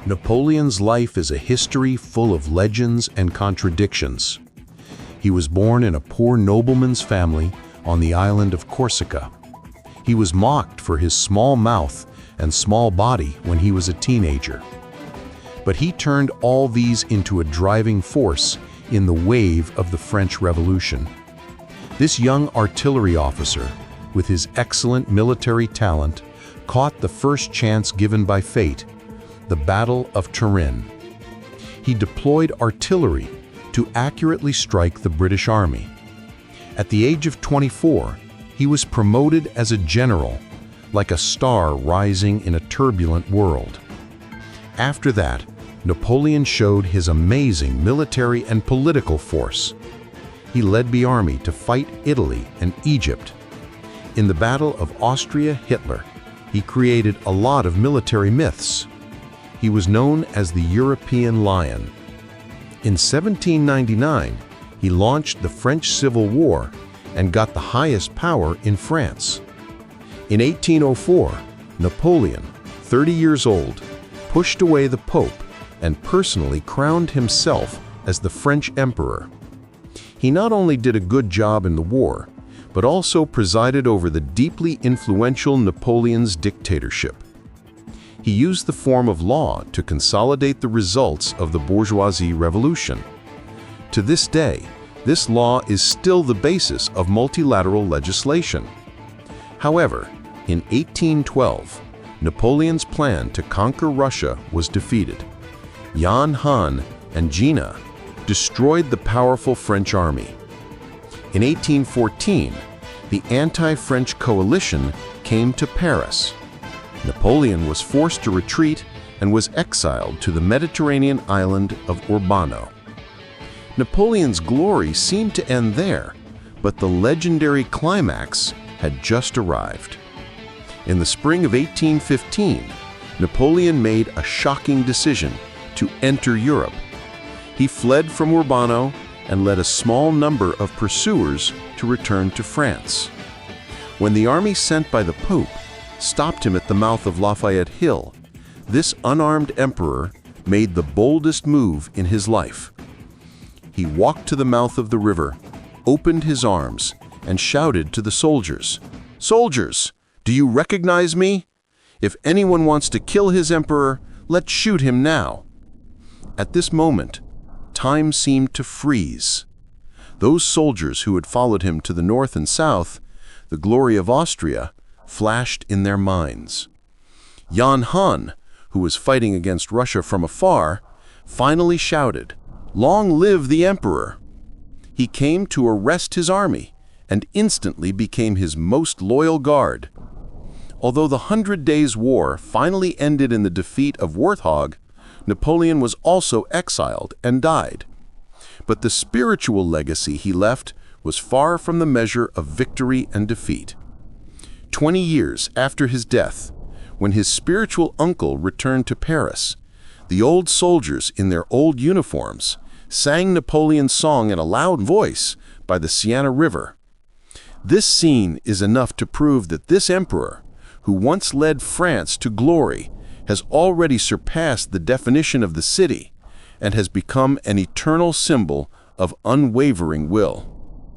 Napoleon's life is a history full of legends and contradictions. He was born in a poor nobleman's family on the island of Corsica. He was mocked for his small mouth and small body when he was a teenager. But he turned all these into a driving force in the wave of the French Revolution. This young artillery officer, with his excellent military talent, caught the first chance given by fate, the Battle of Turin. He deployed artillery to accurately strike the British Army. At the age of 24, he was promoted as a general, like a star rising in a turbulent world. After that, Napoleon showed his amazing military and political force. He led the army to fight Italy and Egypt. In the Battle of Austria-Hitler, he created a lot of military myths. He was known as the European Lion. In 1799, he launched the French Civil War and got the highest power in France. In 1804, Napoleon, 30 years old, pushed away the Pope and personally crowned himself as the French Emperor. He not only did a good job in the war, but also presided over the deeply influential Napoleon's dictatorship. He used the form of law to consolidate the results of the bourgeoisie revolution. To this day, this law is still the basis of multilateral legislation. However, in 1812, Napoleon's plan to conquer Russia was defeated. Jan Han and Jena destroyed the powerful French army. In 1814, the anti-French coalition came to Paris. Napoleon was forced to retreat and was exiled to the Mediterranean island of Urbano. Napoleon's glory seemed to end there, but the legendary climax had just arrived. In the spring of 1815, Napoleon made a shocking decision to enter Europe. He fled from Urbano and led a small number of pursuers to return to France. When the army sent by the Pope stopped him at the mouth of Lafayette Hill, this unarmed emperor made the boldest move in his life. He walked to the mouth of the river, opened his arms, and shouted to the soldiers, "Soldiers, do you recognize me? If anyone wants to kill his emperor, let's shoot him now." At this moment, time seemed to freeze. Those soldiers who had followed him to the north and south, the glory of Austria, flashed in their minds. Jan Han, who was fighting against Russia from afar, finally shouted, "Long live the emperor!" He came to arrest his army and instantly became his most loyal guard. Although the 100 Days' War finally ended in the defeat of Warthog, Napoleon was also exiled and died. But the spiritual legacy he left was far from the measure of victory and defeat. 20 years after his death, when his spiritual uncle returned to Paris, the old soldiers in their old uniforms sang Napoleon's song in a loud voice by the Siena River. This scene is enough to prove that this emperor, who once led France to glory, has already surpassed the definition of the city and has become an eternal symbol of unwavering will.